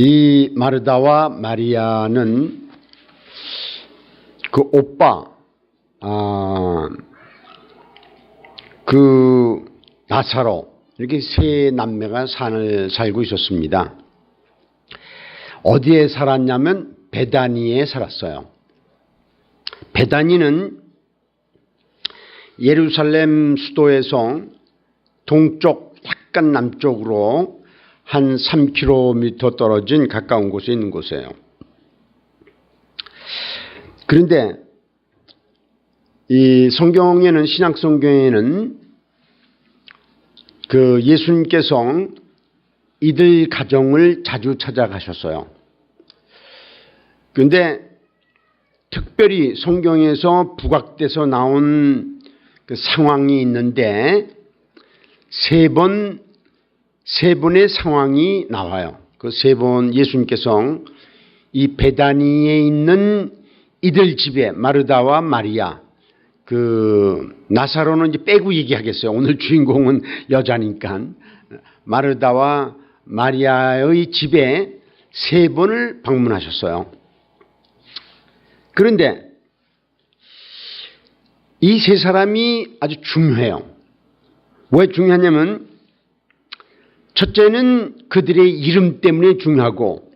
이 마르다와 마리아는 그 오빠, 그 나사로, 이렇게 세 남매가 살고 있었습니다. 어디에 살았냐면 베다니에 살았어요. 베다니는 예루살렘 수도에서 동쪽 약간 남쪽으로 한 3km 떨어진 가까운 곳에 있는 곳이에요. 그런데 이 성경에는, 신약 성경에는 그 예수님께서 이들 가정을 자주 찾아가셨어요. 그런데 특별히 성경에서 부각돼서 나온 그 상황이 있는데 세 번의 상황이 나와요. 그 세 번 예수님께서 이 베다니에 있는 이들 집에 마르다와 마리아, 그 나사로는 이제 빼고 얘기하겠어요. 오늘 주인공은 여자니까. 마르다와 마리아의 집에 세 번을 방문하셨어요. 그런데 이 세 사람이 아주 중요해요. 왜 중요하냐면 첫째는 그들의 이름 때문에 중요하고,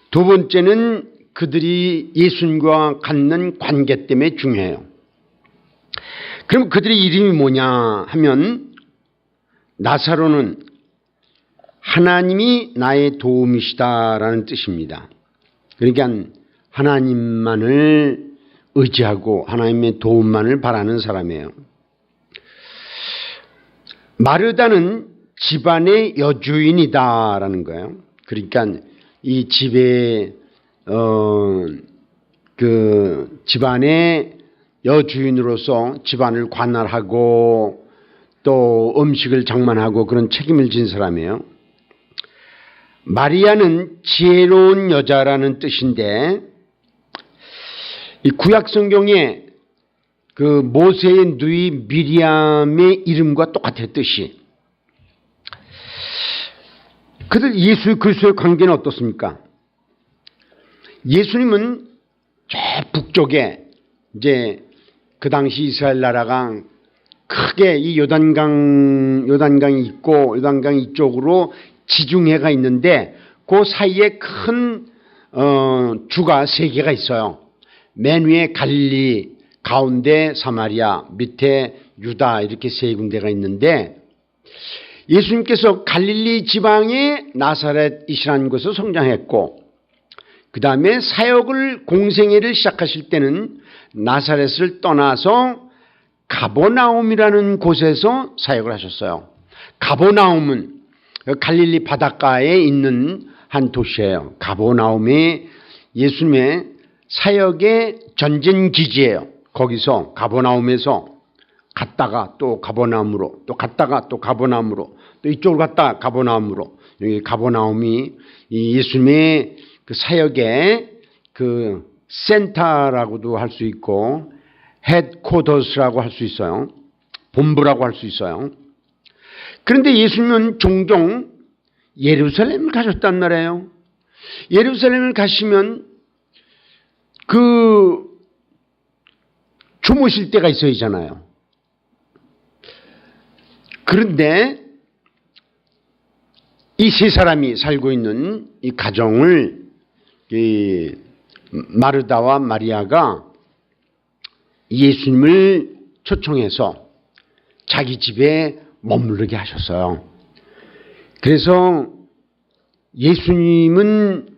두 번째는 그들이 예수님과 갖는 관계 때문에 중요해요. 그럼 그들의 이름이 뭐냐 하면, 나사로는 하나님이 나의 도움이시다라는 뜻입니다. 그러니까 하나님만을 의지하고 하나님의 도움만을 바라는 사람이에요. 마르다는 집안의 여주인이다라는 거예요. 그러니까 이 집에 그 집안의 여주인으로서 집안을 관할하고 또 음식을 장만하고 그런 책임을 진 사람이에요. 마리아는 지혜로운 여자라는 뜻인데, 이 구약 성경에 그 모세의 누이 미리암의 이름과 똑같아요, 뜻이. 그들 예수 그리스도의 관계는 어떻습니까? 예수님은 저 북쪽에 이제 그 당시 이스라엘 나라가 크게 이 요단강이 있고, 요단강 이쪽으로 지중해가 있는데 그 사이에 큰 주가 세 개가 있어요. 맨 위에 갈릴리, 가운데 사마리아, 밑에 유다, 이렇게 세 군데가 있는데, 예수님께서 갈릴리 지방의 나사렛이라는 곳에서 성장했고, 그 다음에 사역을, 공생애를 시작하실 때는 나사렛을 떠나서 가버나움이라는 곳에서 사역을 하셨어요. 가버나움은 갈릴리 바닷가에 있는 한 도시예요. 가버나움이 예수님의 사역의 전쟁기지예요. 거기서 가버나움에서 갔다가 또 가버나움으로, 또 갔다가 또 가버나움으로, 또 이쪽으로 갔다가 가버나움으로, 여기 가버나움이 이 예수님의 그 사역의 그 센터라고도 할 수 있고 헤드쿼터스라고 할 수 있어요. 본부라고 할 수 있어요. 그런데 예수님은 종종 예루살렘을 가셨단 말이에요. 예루살렘을 가시면 그 주무실 때가 있어야잖아요. 그런데 이 세 사람이 살고 있는 이 가정을 이 마르다와 마리아가 예수님을 초청해서 자기 집에 머무르게 하셨어요. 그래서 예수님은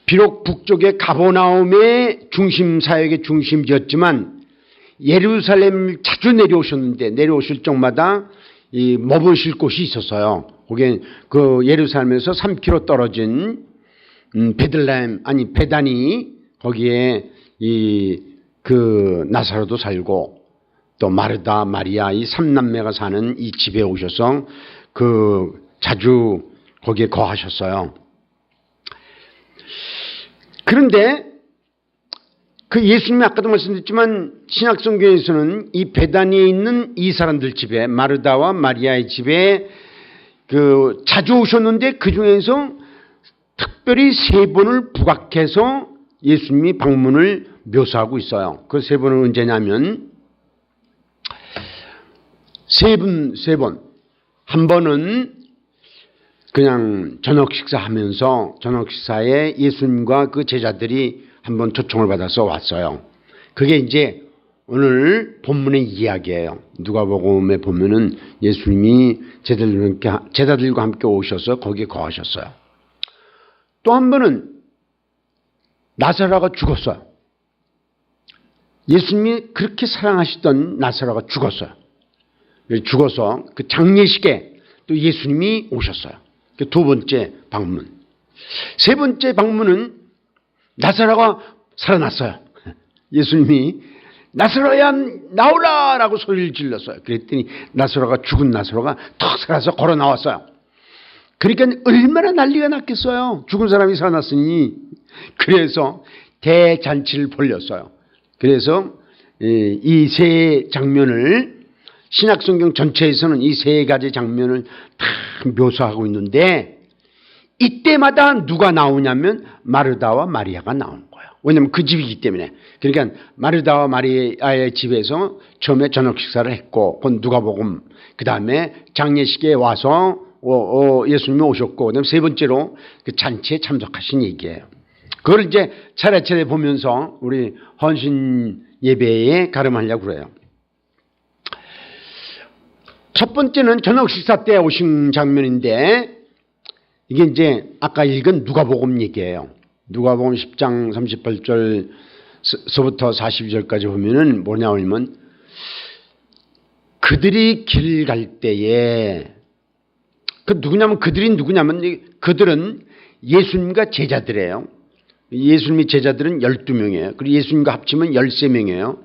비록 북쪽의 가버나움의 중심, 사역의 중심지였지만 예루살렘을 자주 내려오셨는데, 내려오실 적마다 이 머무실 곳이 있었어요. 거기에 그 예루살렘에서 3km 떨어진 베다니, 거기에 이 그 나사로도 살고 또 마르다, 마리아, 이 삼남매가 사는 이 집에 오셔서 그 자주 거기에 거하셨어요. 그런데 그 예수님이 아까도 말씀드렸지만 신약 성경에서는 이 베다니에 있는 이 사람들 집에, 마르다와 마리아의 집에 그 자주 오셨는데 그 중에서 특별히 세 번을 부각해서 예수님이 방문을 묘사하고 있어요. 그 세 번은 언제냐면 세 번. 한 번은 그냥 저녁 식사하면서 저녁 식사에 예수님과 그 제자들이 한번 초청을 받아서 왔어요. 그게 이제 오늘 본문의 이야기예요. 누가복음에 보면은 예수님이 제자들과 함께 오셔서 거기에 거하셨어요. 또 한 번은 나사로가 죽었어요. 예수님이 그렇게 사랑하시던 나사로가 죽었어요. 죽어서 그 장례식에 또 예수님이 오셨어요. 두 번째 방문. 세 번째 방문은 나사로가 살아났어요. 예수님이 나사로야 나오라 라고 소리를 질렀어요. 그랬더니 나사로가 죽은 나사로가 턱 살아서 걸어 나왔어요. 그러니까 얼마나 난리가 났겠어요. 죽은 사람이 살아났으니. 그래서 대잔치를 벌렸어요. 그래서 이 세 장면을 신약성경 전체에서는 이 세 가지 장면을 다 묘사하고 있는데 이때마다 누가 나오냐면 마르다와 마리아가 나오는 거예요. 왜냐하면 그 집이기 때문에. 그러니까 마르다와 마리아의 집에서 처음에 저녁 식사를 했고 그건 누가복음. 그 다음에 장례식에 와서 예수님이 오셨고 그다음에 세 번째로 그 잔치에 참석하신 얘기예요. 그걸 이제 차례차례 보면서 우리 헌신 예배에 가름하려고 그래요. 첫 번째는 저녁 식사 때 오신 장면인데 이게 이제 아까 읽은 누가복음 얘기예요. 누가복음 10장 38절서부터 42절까지 보면은 뭐냐 하면 그들이 길 갈 때에 그 그들은 예수님과 제자들이에요. 예수님의 제자들은 12명이에요. 그리고 예수님과 합치면 13명이에요.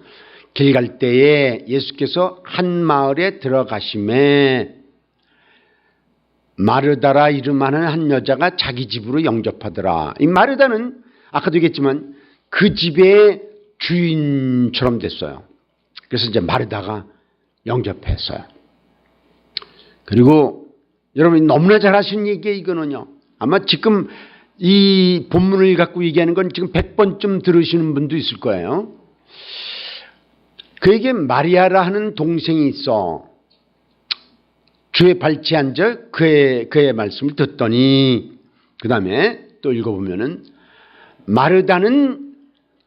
길 갈 때에 예수께서 한 마을에 들어가심에 마르다라 이름하는 한 여자가 자기 집으로 영접하더라. 이 마르다는 아까도 얘기했지만 그 집의 주인처럼 됐어요. 그래서 이제 마르다가 영접했어요. 그리고 여러분이 너무나 잘 아시는 얘기예요. 이거는요. 아마 지금 이 본문을 갖고 얘기하는 건 지금 100번쯤 들으시는 분도 있을 거예요. 그에게 마리아라 하는 동생이 있어. 주의 발치에 앉아 그의 말씀을 듣더니 그 다음에 또 읽어보면은 마르다는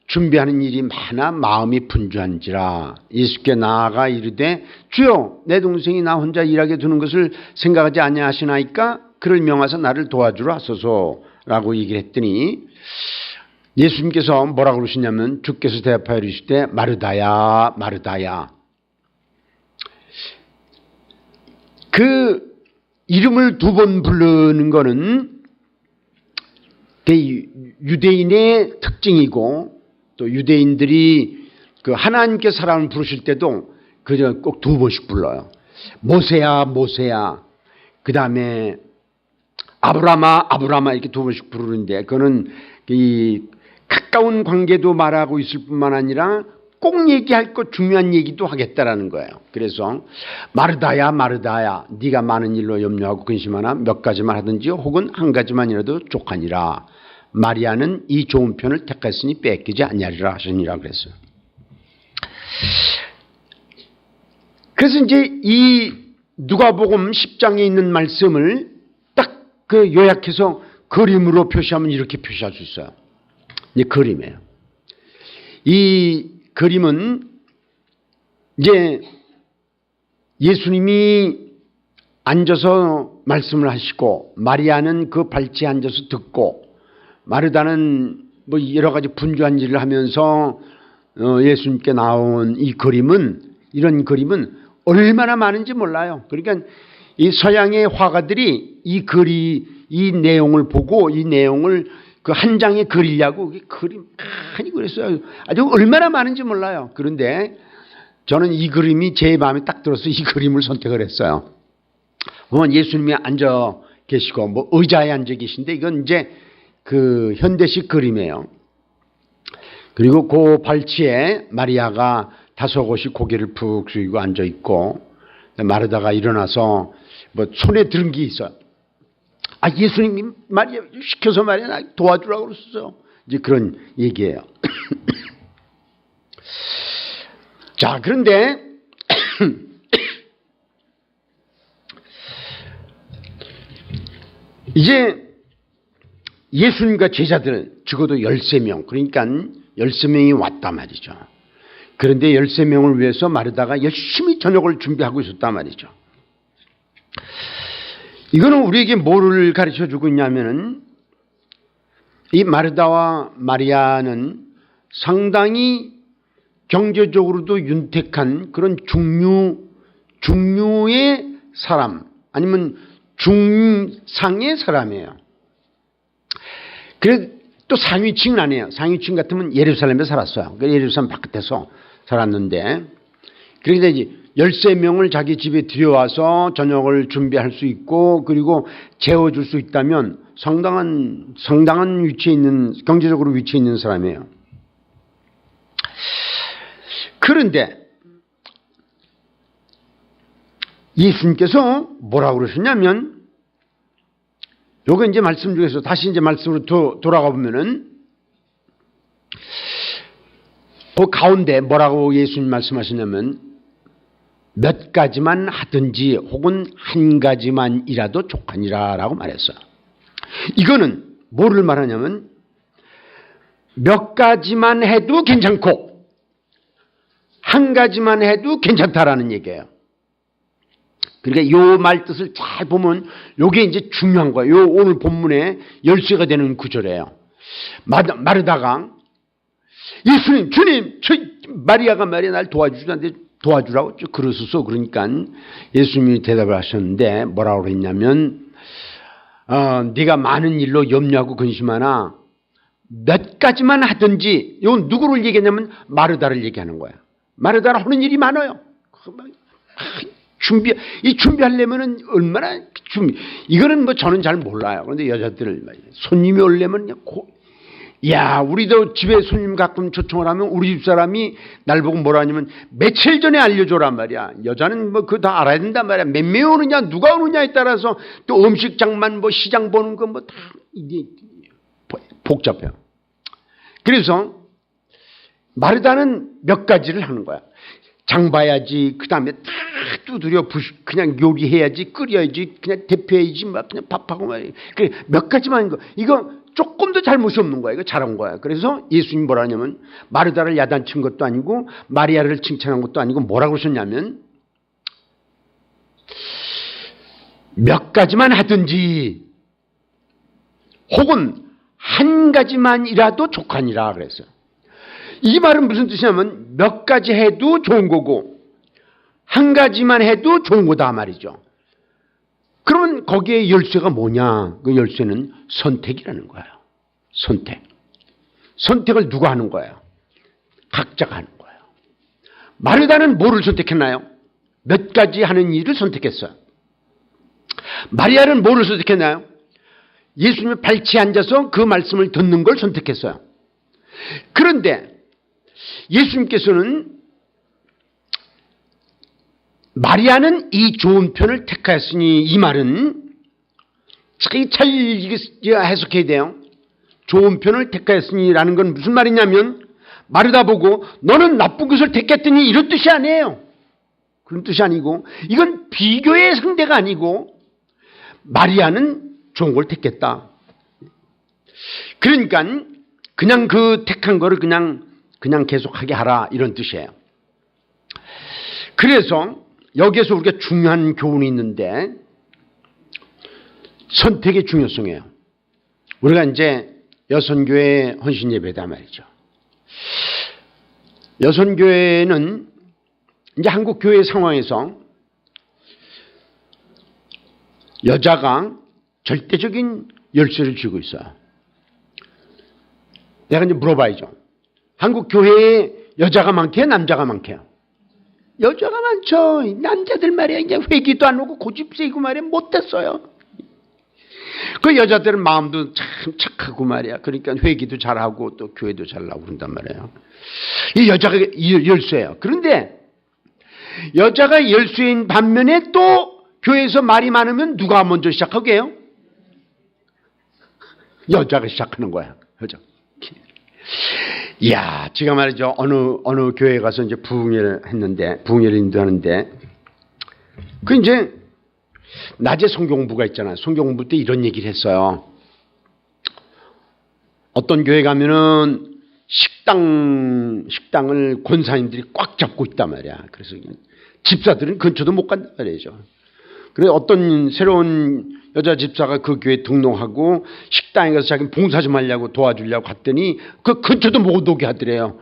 준비하는 일이 많아 마음이 분주한지라 예수께 나아가 이르되 주여 내 동생이 나 혼자 일하게 두는 것을 생각하지 아니하시나이까 그를 명하사 나를 도와주라 하소서라고 얘기를 했더니 예수님께서 뭐라고 그러시냐면 주께서 대답하여 이르시되 마르다야 마르다야. 그 이름을 두 번 부르는 거는 유대인의 특징이고 또 유대인들이 그 하나님께 사람을 부르실 때도 그저 꼭 두 번씩 불러요. 모세야 모세야. 그 다음에 아브라마 아브라마 이렇게 두 번씩 부르는데 그거는 이 가까운 관계도 말하고 있을 뿐만 아니라 꼭 얘기할 것 중요한 얘기도 하겠다라는 거예요. 그래서 마르다야 마르다야 네가 많은 일로 염려하고 근심하나 몇 가지만 하든지 혹은 한 가지만이라도 족하니라. 마리아는 이 좋은 편을 택했으니 뺏기지 아니하리라 하시니라 그랬어요. 그래서 이제 이 누가복음 10장에 있는 말씀을 딱 그 요약해서 그림으로 표시하면 이렇게 표시할 수 있어요. 이제 그림이에요. 이 그림은 이제 예수님이 앉아서 말씀을 하시고 마리아는 그 발치에 앉아서 듣고 마르다는 뭐 여러 가지 분주한 일을 하면서 예수님께 나온 이 그림은 이런 그림은 얼마나 많은지 몰라요. 그러니까 이 서양의 화가들이 이 내용을 보고 이 내용을 그 한 장에 그리려고 그림 많이 그렸어요. 아주 얼마나 많은지 몰라요. 그런데 저는 이 그림이 제 마음에 딱 들어서 이 그림을 선택을 했어요. 보면 예수님이 앉아 계시고 뭐 의자에 앉아 계신데 이건 이제 그 현대식 그림이에요. 그리고 그 발치에 마리아가 다소곳이 고개를 푹 숙이고 앉아 있고 마르다가 일어나서 뭐 손에 들은 게 있어요. 예수님이 말이야 시켜서 말이야 나 도와주라고 그랬어. 이제 그런 얘기예요. 자, 그런데 이제 예수님과 제자들 적어도 13명, 그러니까 13명이 왔단 말이죠. 그런데 13명을 위해서 마르다가 열심히 저녁을 준비하고 있었단 말이죠. 이거는 우리에게 뭐를 가르쳐 주고 있냐면은 이 마르다와 마리아는 상당히 경제적으로도 윤택한 그런 중류의 사람, 아니면 중상의 사람이에요. 그래 또 상위층은 아니에요. 상위층 같으면 예루살렘에 살았어요. 예루살렘 바깥에서 살았는데, 그래서 이제 13명을 자기 집에 들여와서 저녁을 준비할 수 있고, 그리고 재워줄 수 있다면 상당한 위치에 있는, 경제적으로 위치에 있는 사람이에요. 그런데 예수님께서 뭐라고 그러셨냐면, 요거 이제 말씀 중에서 다시 이제 말씀으로 돌아가 보면은 그 가운데 뭐라고 예수님 말씀하시냐면, 몇 가지만 하든지 혹은 한 가지만이라도 족하니라라고 말했어요. 이거는 뭐를 말하냐면, 몇 가지만 해도 괜찮고 한 가지만 해도 괜찮다라는 얘기예요. 그러니까 요 말 뜻을 잘 보면 요게 이제 중요한 거예요. 요 오늘 본문의 열쇠가 되는 구절이에요. 마르다가 예수님, 주님, 마리아가 말이야 날 도와주라고 그러소서. 그러니까 예수님이 대답을 하셨는데 뭐라고 했냐면, 네가 많은 일로 염려하고 근심하나 몇 가지만 하든지. 이건 누구를 얘기하냐면 마르다를 얘기하는 거야. 마르다는 하는 일이 많아요. 준비하려면은 얼마나 이거는 뭐 저는 잘 몰라요. 그런데 여자들을 손님이 오려면 우리도 집에 손님 가끔 초청을 하면 우리 집 사람이 날 보고 뭐라 하냐면 며칠 전에 알려줘란 말이야. 여자는 뭐 그거 다 알아야 된단 말이야. 몇 명 오느냐, 누가 오느냐에 따라서 또 음식장만 뭐 시장 보는 거 뭐 다 이게 복잡해요. 그래서 마르다는 몇 가지를 하는 거야. 장 봐야지, 그 다음에 다 두드려 그냥 요리해야지, 끓여야지, 그냥 대표해야지, 막 그냥 밥하고 말이야. 그래, 몇 가지만 이거 조금도 잘못이 없는 거야. 이거 잘한 거야. 그래서 예수님이 뭐라 하냐면, 마르다를 야단친 것도 아니고 마리아를 칭찬한 것도 아니고 뭐라고 하셨냐면, 몇 가지만 하든지 혹은 한 가지만이라도 족하니라 그랬어요. 이 말은 무슨 뜻이냐면, 몇 가지 해도 좋은 거고 한 가지만 해도 좋은 거다 말이죠. 그러면 거기에 열쇠가 뭐냐? 그 열쇠는 선택이라는 거예요. 선택을 누가 하는 거예요? 각자가 하는 거예요. 마르다는 뭐를 선택했나요? 몇 가지 하는 일을 선택했어요. 마리아는 뭐를 선택했나요? 예수님의 발치에 앉아서 그 말씀을 듣는 걸 선택했어요. 그런데 예수님께서는 마리아는 이 좋은 편을 택하였으니, 이 말은 잘 해석해야 돼요. 좋은 편을 택하였으니라는 건 무슨 말이냐면, 마르다 보고 너는 나쁜 것을 택했더니 이런 뜻이 아니에요. 그런 뜻이 아니고, 이건 비교의 상대가 아니고 마리아는 좋은 걸 택했다. 그러니까 그냥 그 택한 거를 그냥 계속하게 하라, 이런 뜻이에요. 그래서 여기에서 우리가 중요한 교훈이 있는데, 선택의 중요성이에요. 우리가 이제 여선교회 헌신 예배다 말이죠. 여선교회는 이제 한국 교회 상황에서 여자가 절대적인 열쇠를 쥐고 있어요. 내가 이제 물어봐야죠. 한국 교회에 여자가 많게요, 남자가 많게요? 여자가 많죠. 남자들 말이야 이제 회기도 안 오고 고집세고 말이야 못됐어요. 그 여자들은 마음도 참 착하고 말이야. 그러니까 회기도 잘하고 또 교회도 잘 나오고 그런단 말이에요. 이 여자가 열쇠예요. 그런데 여자가 열쇠인 반면에 또 교회에서 말이 많으면 누가 먼저 시작하게요? 여자가 시작하는 거야. 여자. 이야, 제가 말이죠. 어느 교회에 가서 이제 부흥회를 했는데, 부흥회를 인도하는데, 그 이제, 낮에 성경부가 있잖아요. 성경부 때 이런 얘기를 했어요. 어떤 교회 가면은 식당을 권사님들이 꽉 잡고 있단 말이야. 그래서 집사들은 근처도 못 간단 말이죠. 그래서 어떤 새로운 여자 집사가 그 교회에 등록하고 식당에 가서 자기 봉사 좀 하려고 도와주려고 갔더니 그 근처도 못 오게 하더래요.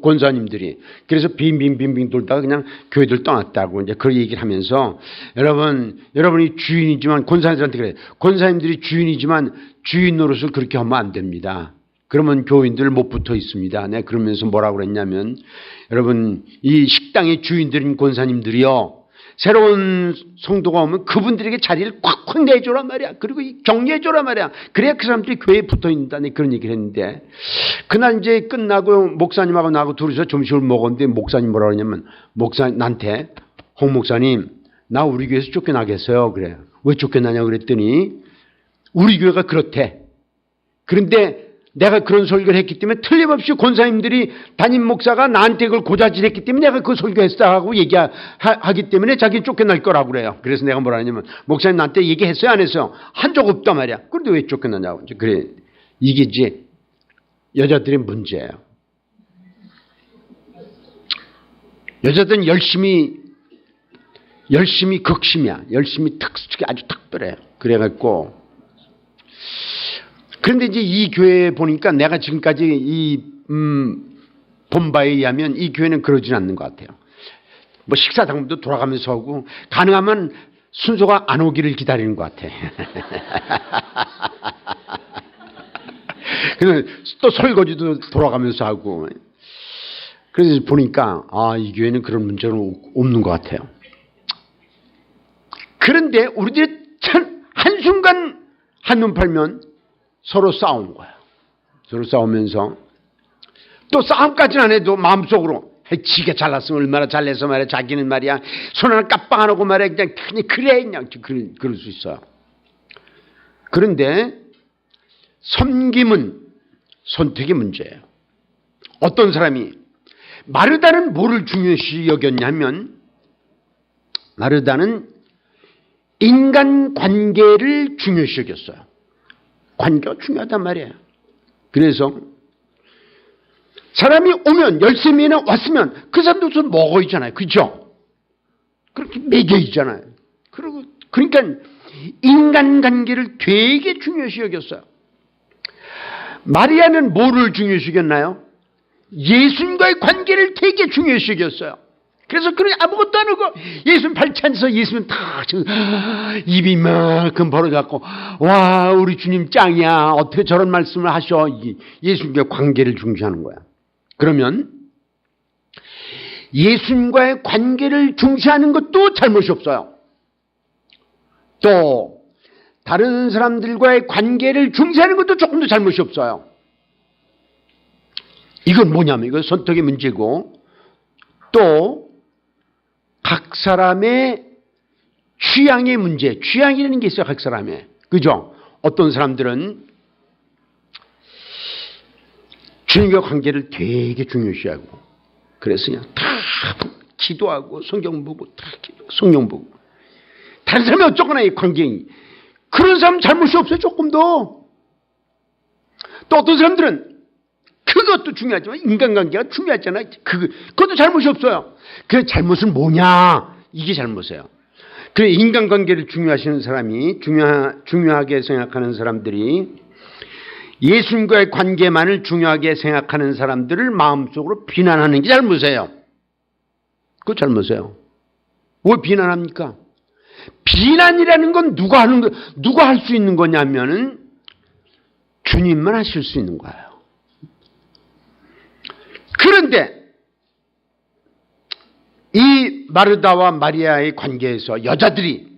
권사님들이. 그래서 빙빙 돌다가 그냥 교회들 떠났다고 이제 그 얘기를 하면서 여러분이 주인이지만 권사님들한테 그래요. 권사님들이 주인이지만 주인 노릇을 그렇게 하면 안 됩니다. 그러면 교인들 못 붙어 있습니다. 네, 그러면서 뭐라고 그랬냐면 여러분 이 식당의 주인들인 권사님들이요. 새로운 성도가 오면 그분들에게 자리를 꽉꽉 내줘란 말이야. 그리고 격려해줘란 말이야. 그래야 그 사람들이 교회에 붙어 있다는 그런 얘기를 했는데 그날 이제 끝나고 목사님하고 나하고 둘이서 점심을 먹었는데 목사님 뭐라 그러냐면 나한테 홍 목사님 나 우리 교회에서 쫓겨나겠어요. 그래. 왜 쫓겨나냐고 그랬더니 우리 교회가 그렇대. 그런데 내가 그런 설교를 했기 때문에 틀림없이 권사님들이 담임 목사가 나한테 그걸 고자질했기 때문에 내가 그 설교했다 하고 얘기하기 때문에 자기 쫓겨날 거라고 그래요. 그래서 내가 뭐라 하냐면 목사님 나한테 얘기했어요 안 했어요? 한 적 없단 말이야. 그런데 왜 쫓겨나냐고. 그래. 이게 이제 여자들의 문제예요. 여자들은 열심히 극심이야. 열심히 특수하게 아주 특별해요. 그래갖고 그런데 이제 이 교회에 보니까 내가 지금까지 본 바에 의하면 이 교회는 그러진 않는 것 같아요. 뭐 식사당부도 돌아가면서 하고 가능하면 순서가 안 오기를 기다리는 것 같아. 그래서 또 설거지도 돌아가면서 하고. 그래서 보니까 이 교회는 그런 문제는 없는 것 같아요. 그런데 우리들이 참 한순간 한눈 팔면 서로 싸우는 거야. 서로 싸우면서 또 싸움까지는 안 해도 마음속으로 지가 잘났으면 얼마나 잘내서 말이야. 자기는 말이야 손 하나 깜빡 안 하고 말이야 그냥 그래 그냥 그럴 수 있어요. 그런데 섬김은 선택의 문제예요. 어떤 사람이 마르다는 뭐를 중요시 여겼냐면 마르다는 인간관계를 중요시 여겼어요. 관계가 중요하단 말이에요. 그래서 사람이 오면 13명이나 왔으면 그 사람도 우선 먹어 있잖아요. 그렇죠? 그렇게 먹여 있잖아요. 그러니까 인간관계를 되게 중요시 여겼어요. 마리아는 뭐를 중요시 여겼나요? 예수님과의 관계를 되게 중요시 여겼어요. 그래서 아무것도 안 하고 예수님 발찬서 예수님 다 입이 이만큼 벌어져갖고 와 우리 주님 짱이야 어떻게 저런 말씀을 하셔. 예수님과의 관계를 중시하는 거야. 그러면 예수님과의 관계를 중시하는 것도 잘못이 없어요. 또 다른 사람들과의 관계를 중시하는 것도 조금도 잘못이 없어요. 이건 뭐냐면 이건 선택의 문제고 또 각 사람의 취향의 문제, 취향이라는 게 있어요. 각 사람의. 그죠? 어떤 사람들은 주님과 관계를 되게 중요시하고 그래서 그냥 다 기도하고 성경 보고 다 성경 보고 다른 사람이 어쩌거나 이 관계 그런 사람 잘못이 없어요. 조금도. 또 어떤 사람들은 그것도 중요하지만 인간관계가 중요하잖아요. 그것도 잘못이 없어요. 그 잘못은 뭐냐? 이게 잘못이에요. 그 인간관계를 중요하시는 사람이 중요하게 생각하는 사람들이 예수님과의 관계만을 중요하게 생각하는 사람들을 마음속으로 비난하는 게 잘못이에요. 그거 잘못이에요. 왜 비난합니까? 비난이라는 건 누가 할 수 있는 거냐면은 주님만 하실 수 있는 거예요. 그런데 이 마르다와 마리아의 관계에서 여자들이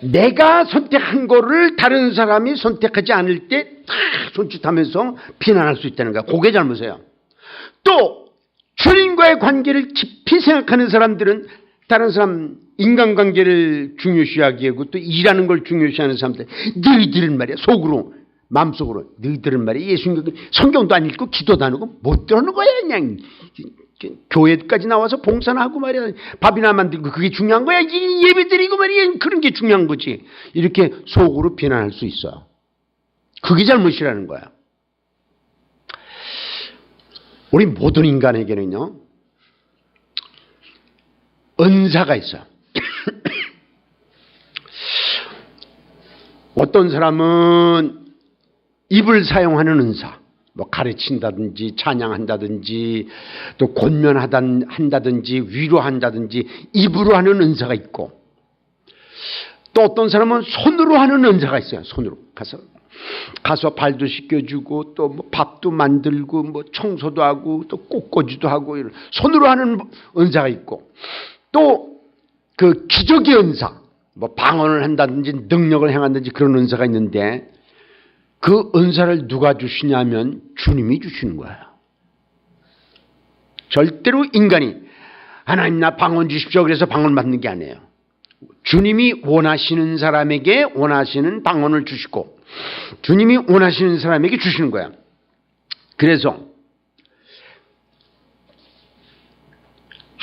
내가 선택한 거를 다른 사람이 선택하지 않을 때 다 손짓하면서 비난할 수 있다는 거야. 그게 잘못이에요. 또 주님과의 관계를 깊이 생각하는 사람들은 다른 사람 인간관계를 중요시하게 하고 또 일하는 걸 중요시하는 사람들, 너희들은 말이야 속으로 마음속으로 너희들은 말이야 예수님 성경도 안 읽고 기도도 안 하고 못 들어오는 거야. 그냥 교회까지 나와서 봉사나 하고 말이야 밥이나 만들고 그게 중요한 거야. 예배 드리고 말이야 그런 게 중요한 거지. 이렇게 속으로 비난할 수 있어. 그게 잘못이라는 거야. 우리 모든 인간에게는요 은사가 있어요. 어떤 사람은 입을 사용하는 은사, 뭐 가르친다든지 찬양한다든지 또 권면한다든지 위로한다든지 입으로 하는 은사가 있고, 또 어떤 사람은 손으로 하는 은사가 있어요. 손으로 가서 발도 씻겨주고 또 뭐 밥도 만들고 뭐 청소도 하고 또 꽃꽂이도 하고 이런 손으로 하는 은사가 있고, 또 그 기적의 은사, 뭐 방언을 한다든지 능력을 행한다든지 그런 은사가 있는데 그 은사를 누가 주시냐면 주님이 주시는 거예요. 절대로 인간이 하나님 나 방언 주십시오 그래서 방언 받는 게 아니에요. 주님이 원하시는 사람에게 원하시는 방언을 주시고 주님이 원하시는 사람에게 주시는 거야. 그래서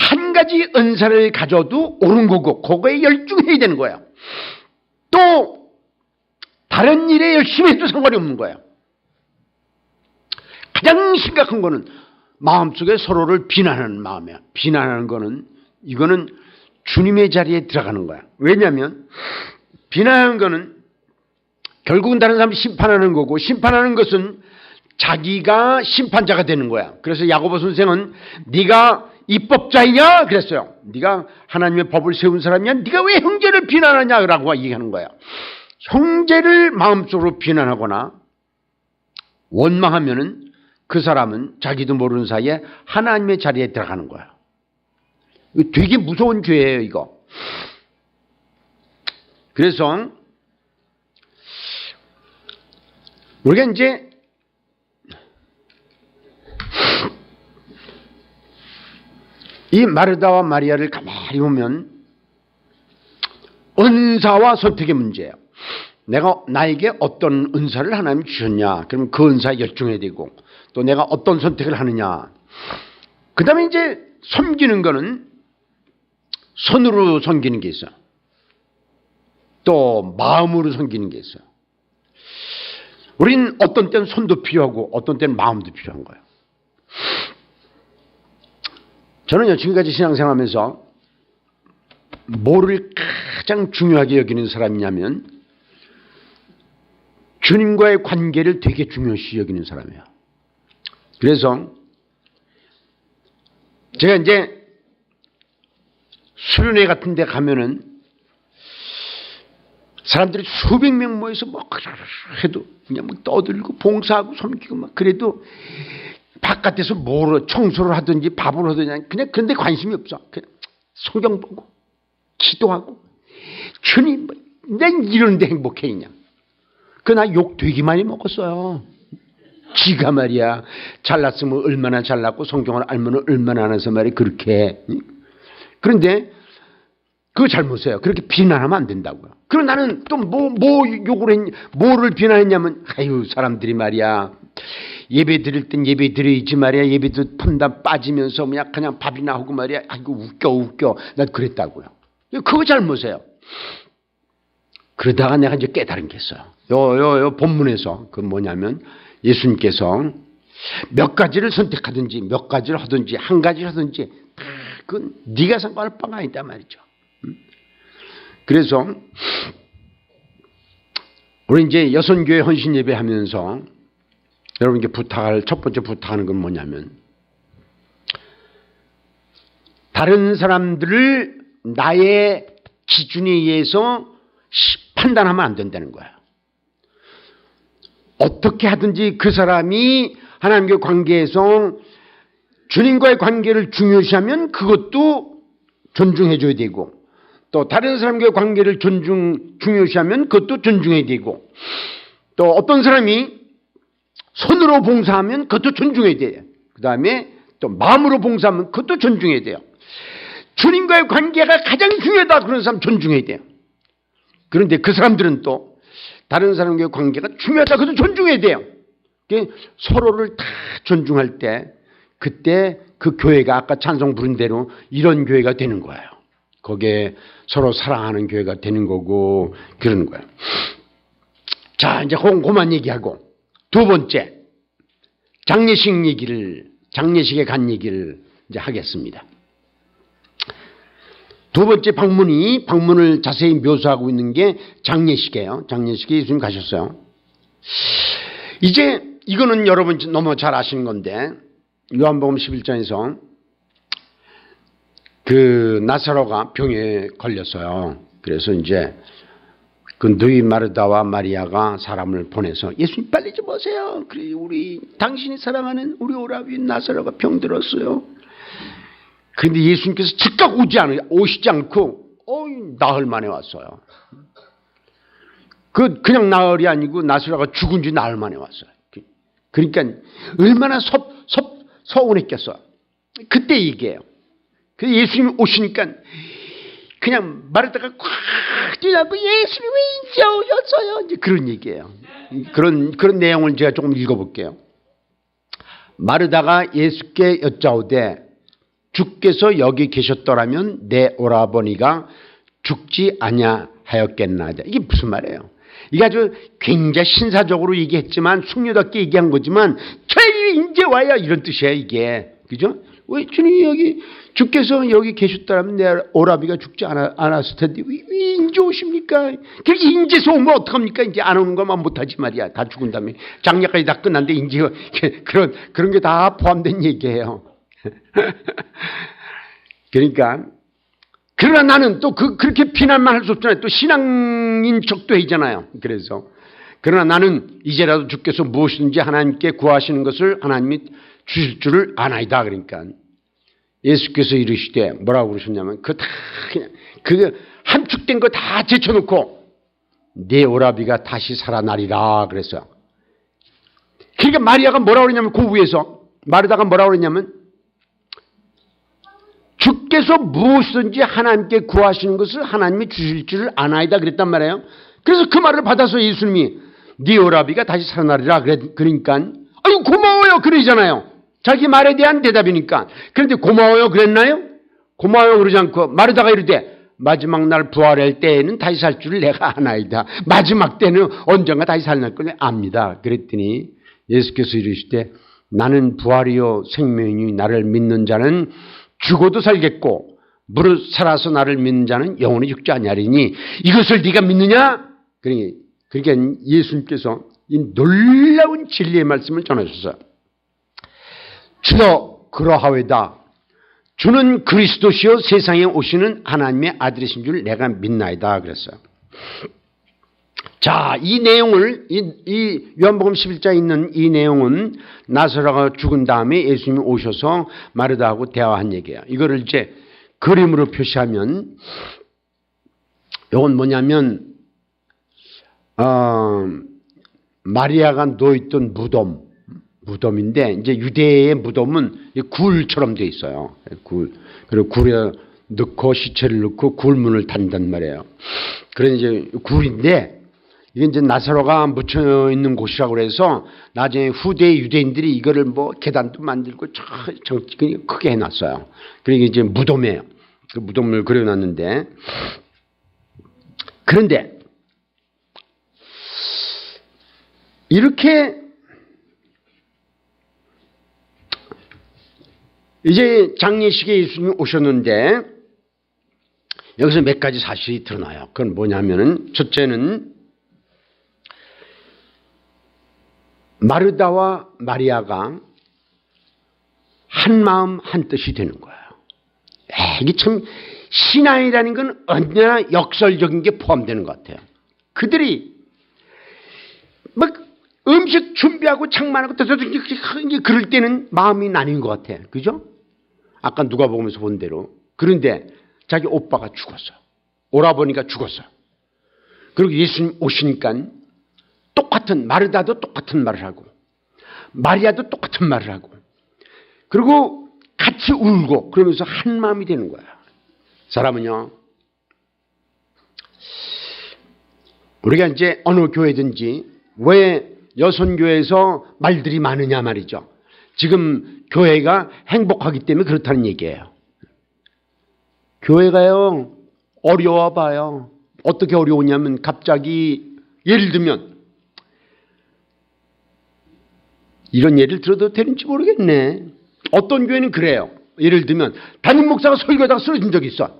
한 가지 은사를 가져도 옳은 거고 그거에 열중해야 되는 거야. 또 다른 일에 열심히 해도 상관이 없는 거야. 가장 심각한 거는 마음속에 서로를 비난하는 마음이야. 비난하는 거는 이거는 주님의 자리에 들어가는 거야. 왜냐하면 비난하는 거는 결국은 다른 사람 심판하는 거고, 심판하는 것은 자기가 심판자가 되는 거야. 그래서 야고보 선생은 네가 입법자이냐 그랬어요. 네가 하나님의 법을 세운 사람이냐, 네가 왜 형제를 비난하냐라고 얘기하는 거야. 형제를 마음속으로 비난하거나 원망하면은 그 사람은 자기도 모르는 사이에 하나님의 자리에 들어가는 거야. 이거 되게 무서운 죄예요, 이거. 그래서 우리가 이제 이 마르다와 마리아를 가만히 보면 은사와 선택의 문제예요. 나에게 어떤 은사를 하나님이 주셨냐, 그러면 그 은사에 열중해야 되고, 또 내가 어떤 선택을 하느냐. 그 다음에 이제 섬기는 거는 손으로 섬기는 게 있어요. 또 마음으로 섬기는 게 있어요. 우린 어떤 때는 손도 필요하고 어떤 때는 마음도 필요한 거예요. 저는요 지금까지 신앙생활하면서 뭐를 가장 중요하게 여기는 사람이냐면 주님과의 관계를 되게 중요시 여기는 사람이에요. 그래서 제가 이제 수련회 같은 데 가면은 사람들이 수백 명 모여서 뭐 해도 그냥 막 떠들고 봉사하고 섬기고 막 그래도 바깥에서 뭐로 청소를 하든지 밥을 하든지 그냥 그런데 관심이 없어. 그냥 성경 보고 기도하고 주님 난 이런데 행복해 그냥. 나 욕 되게 많이 먹었어요. 지가 말이야 잘났으면 얼마나 잘났고 성경을 알면 얼마나 알아서 말이야 그렇게. 그런데 그거 잘못해요. 그렇게 비난하면 안 된다고요. 그럼 나는 또 뭐 욕을 뭐를 비난했냐면 아유 사람들이 말이야 예배 드릴 땐 예배 드려야지 말이야 예배도 판단 빠지면서 그냥 밥이나 하고 말이야 아이고 웃겨 난 그랬다고요. 그거 잘못해요. 그러다가 내가 이제 깨달은 게 있어요. 요 본문에서 그 뭐냐면 예수님께서 몇 가지를 선택하든지 몇 가지를 하든지 한 가지를 하든지 다 그건 네가 상관할 바가 아니다 말이죠. 그래서 우리 이제 여선교회 헌신 예배하면서 여러분께 첫 번째 부탁하는 건 뭐냐면 다른 사람들을 나의 기준에 의해서 판단하면 안 된다는 거야. 어떻게 하든지 그 사람이 하나님과의 관계에서 주님과의 관계를 중요시하면 그것도 존중해줘야 되고 또 다른 사람과의 관계를 중요시하면 그것도 존중해야 되고 또 어떤 사람이 손으로 봉사하면 그것도 존중해야 돼요. 그 다음에 또 마음으로 봉사하면 그것도 존중해야 돼요. 주님과의 관계가 가장 중요하다. 그런 사람 존중해야 돼요. 그런데 그 사람들은 또 다른 사람과의 관계가 중요하다. 그것도 존중해야 돼요. 서로를 다 존중할 때 그때 그 교회가 아까 찬송 부른 대로 이런 교회가 되는 거예요. 거기에 서로 사랑하는 교회가 되는 거고 그러는 거예요. 자, 이제 그만 얘기하고 두 번째 장례식에 간 얘기를 이제 하겠습니다. 두 번째 방문을 자세히 묘사하고 있는 게 장례식이에요. 장례식에 예수님 가셨어요. 이제 이거는 여러분 너무 잘 아시는 건데 요한복음 11장에서 그 나사로가 병에 걸렸어요. 그래서 이제 그 너희 마르다와 마리아가 사람을 보내서 예수님 빨리 좀 오세요. 그래 우리 당신이 사랑하는 우리 오라비 나사로가 병들었어요. 그런데 예수님께서 즉각 오시지 않고 나흘 만에 왔어요. 그냥 나흘이 아니고 나사로가 죽은 지 나흘 만에 왔어요. 그러니까 얼마나 서운했겠어요. 그때 얘기해요. 그래서 예수님이 오시니까 그냥 마르다가 꽉 뛰어가고 예수님 왜 이제 오셨어요? 이제 그런 얘기예요. 그런 내용을 제가 조금 읽어볼게요. 마르다가 예수께 여짜오되 주께서 여기 계셨더라면 내 오라버니가 죽지 아니하였겠나이다. 이게 무슨 말이에요? 이게 아주 굉장히 신사적으로 얘기했지만 숙녀답게 얘기한 거지만 저희 이제 와야 이런 뜻이에요. 이게 그죠? 왜 주님이 주께서 여기 계셨더라면 내 오라비가 죽지 않았을 텐데 왜 인제 오십니까? 그렇게 인제서 오면 어떡합니까? 이제 안 오는 것만 못하지 말이야. 다 죽은 다음에 장례까지 다 끝났는데 인제 그런 게 다 포함된 얘기예요. 그러니까 그러나 나는 또 그렇게 비난만 할 수 없잖아요. 또 신앙인 척도 해잖아요. 그래서 그러나 나는 이제라도 주께서 무엇이든지 하나님께 구하시는 것을 하나님이 주실 줄을 아나이다. 그러니까 예수께서 이르시되 뭐라고 그러셨냐면 그냥 함축된 거 다 제쳐놓고 내 오라비가 다시 살아나리라 그랬어요. 그러니까 마리아가 뭐라고 그러냐면 그 위에서 마르다가 뭐라고 그러냐면 주께서 무엇이든지 하나님께 구하시는 것을 하나님이 주실 줄을 아나이다 그랬단 말이에요. 그래서 그 말을 받아서 예수님이 네 오라비가 다시 살아나리라 그러니까 아유 고마워요 그러잖아요. 자기 말에 대한 대답이니까. 그런데 고마워요 그랬나요? 고마워요 그러지 않고 마르다가 이르되 마지막 날 부활할 때에는 다시 살 줄을 내가 아나이다. 마지막 때는 언젠가 다시 살날 걸 압니다. 그랬더니 예수께서 이르시되 나는 부활이요 생명이니 나를 믿는 자는 죽어도 살겠고 무릇 살아서 나를 믿는 자는 영원히 죽지 아니하리니 이것을 네가 믿느냐? 그러니까 예수님께서 이 놀라운 진리의 말씀을 전하셨어요. 주여 그러하외다. 주는 그리스도시요 세상에 오시는 하나님의 아들이신 줄 내가 믿나이다 그랬어요. 자, 이 내용을 이 요한복음 11장에 있는 이 내용은 나사로가 죽은 다음에 예수님이 오셔서 마르다하고 대화한 얘기예요. 이거를 이제 그림으로 표시하면 이건 뭐냐면 마리아가 누워있던 무덤인데 이제 유대의 무덤은 굴처럼 돼 있어요. 그리고 굴에 넣고 시체를 넣고 굴문을 단단 말이에요. 그런 이제 굴인데 이게 이제 나사로가 묻혀 있는 곳이라고 그래서 나중에 후대 유대인들이 이거를 뭐 계단도 만들고 크게 해놨어요. 그러니까 이제 무덤이에요. 그 무덤을 그려놨는데 그런데 이렇게 이제 장례식에 예수님이 오셨는데 여기서 몇 가지 사실이 드러나요. 그건 뭐냐면은 첫째는 마르다와 마리아가 한 마음 한 뜻이 되는 거예요. 이게 참 신앙이라는 건 언제나 역설적인 게 포함되는 것 같아요. 그들이 막 음식 준비하고 장만하고 그럴 때는 마음이 나뉜 것 같아. 그죠? 아까 누가복음에서 본 대로. 그런데 자기 오빠가 죽었어. 오라버니가 죽었어. 그리고 예수님 오시니까 똑같은 마르다도 똑같은 말을 하고 마리아도 똑같은 말을 하고 그리고 같이 울고 그러면서 한 마음이 되는 거야. 사람은요, 우리가 이제 어느 교회든지 왜 여선교회에서 말들이 많으냐 말이죠. 지금 교회가 행복하기 때문에 그렇다는 얘기예요. 교회가요, 어려워 봐요. 어떻게 어려우냐면 갑자기 예를 들면 이런 예를 들어도 되는지 모르겠네. 어떤 교회는 그래요. 예를 들면 담임 목사가 설교하다가 쓰러진 적이 있어.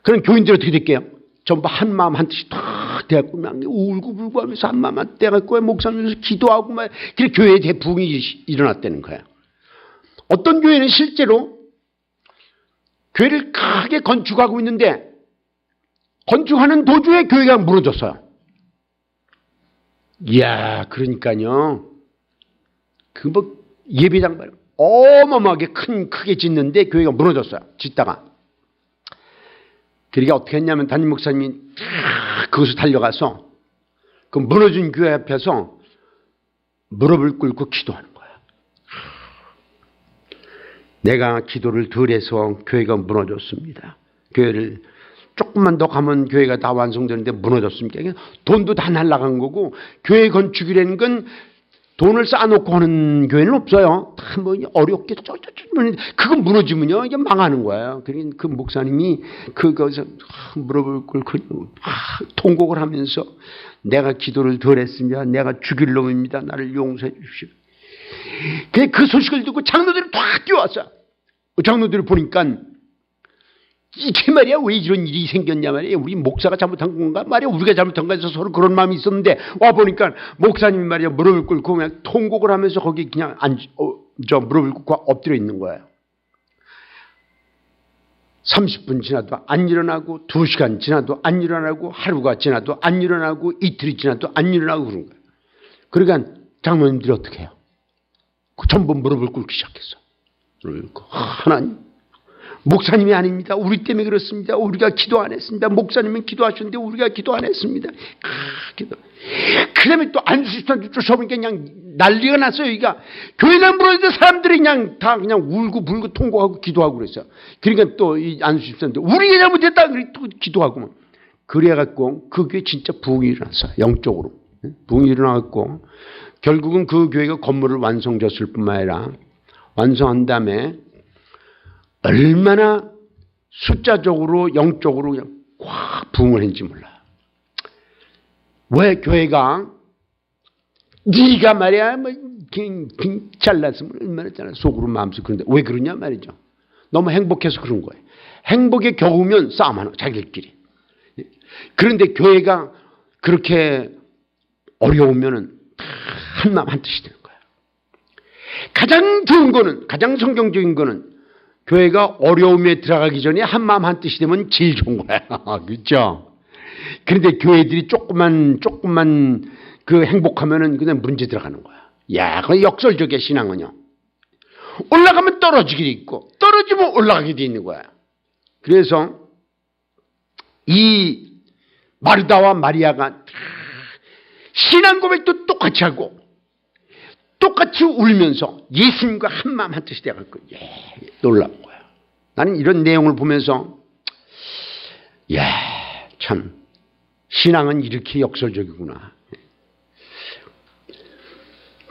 그럼 교인들이 어떻게 될게요? 전부 한마음 한뜻이 탁 돼갖고 막 울고불고 하면서 한마음 한뜻 돼갖고 목사님께서 기도하고 막 그렇게 교회에 대부흥이 일어났다는 거야. 어떤 교회는 실제로 교회를 크게 건축하고 있는데 건축하는 도중에 교회가 무너졌어요. 이야, 그러니까요. 그 뭐 예배당 말이야. 어마어마하게 크게 짓는데 교회가 무너졌어요. 짓다가. 그러니까 어떻게 했냐면 담임 목사님이 그것을 달려가서 그 무너진 교회 앞에서 무릎을 꿇고 기도하는 거야. 내가 기도를 덜 해서 교회가 무너졌습니다. 교회를 조금만 더 가면 교회가 다 완성되는데 무너졌습니다. 돈도 다 날아간 거고 교회 건축이라는 건 돈을 쌓아놓고 하는 교회는 없어요. 다 뭐 어렵게 그거 무너지면요 이게 망하는 거예요. 그러니까 그 목사님이 그거서 무릎을 꿇고 통곡을 하면서 내가 기도를 덜 했으며 내가 죽일 놈입니다. 나를 용서해 주십시오. 그 소식을 듣고 장로들이 다 뛰어왔어요. 장로들이 보니까 이게 말이야 왜 이런 일이 생겼냐 말이야. 우리 목사가 잘못한 건가 말이야. 우리가 잘못한 거에서 서로 그런 마음이 있었는데 와 보니까 목사님이 말이야 무릎을 꿇고 그냥 통곡을 하면서 거기 그냥 무릎을 꿇고 엎드려 있는 거예요. 30분 지나도 안 일어나고 2시간 지나도 안 일어나고 하루가 지나도 안 일어나고 이틀이 지나도 안 일어나고 그런 거예요. 그러니까 장로님들이 어떻게 해요? 전부 무릎을 꿇기 시작했어. 무릎을 꿇고 하나님 목사님이 아닙니다. 우리 때문에 그렇습니다. 우리가 기도 안 했습니다. 목사님은 기도하셨는데 우리가 기도 안 했습니다. 기도. 그 다음에 또 안수집사님 쫓아오니까 그냥 난리가 났어요. 여기가 교회당 무너지는 사람들이 그냥 다 그냥 울고 불고 통곡하고 기도하고 그랬어요. 그러니까 또 이 안수집사님도 우리가 잘못했다. 그래 또 기도하고 그래갖고 그 교회 진짜 부흥이 일어났어요. 영적으로 부흥이 일어나갖고 결국은 그 교회가 건물을 완성졌을 뿐만 아니라 완성한 다음에 얼마나 숫자적으로 영적으로 그냥 확 부흥을 했는지 몰라요. 왜 교회가 네가 말이야 뭐 잘났으면 얼마나 잘나 속으로 마음속 그런데 왜 그러냐 말이죠. 너무 행복해서 그런 거예요. 행복에 겨우면 싸움하는 자기들끼리. 그런데 교회가 그렇게 어려우면은 한마음 한뜻이 되는 거예요. 가장 좋은 거는 가장 성경적인 거는 교회가 어려움에 들어가기 전에 한마음 한뜻이 되면 제일 좋은 거야. 그렇죠? 그런데 교회들이 조금만 그 행복하면은 그냥 문제 들어가는 거야. 야, 그 역설적이야 신앙은요. 올라가면 떨어지게 돼 있고 떨어지면 올라가게 돼 있는 거야. 그래서 이 마르다와 마리아가 신앙 고백도 똑같이 하고 똑같이 울면서 예수님과 한마음 한뜻이 돼갖고 놀라운 거야. 나는 이런 내용을 보면서 참 신앙은 이렇게 역설적이구나.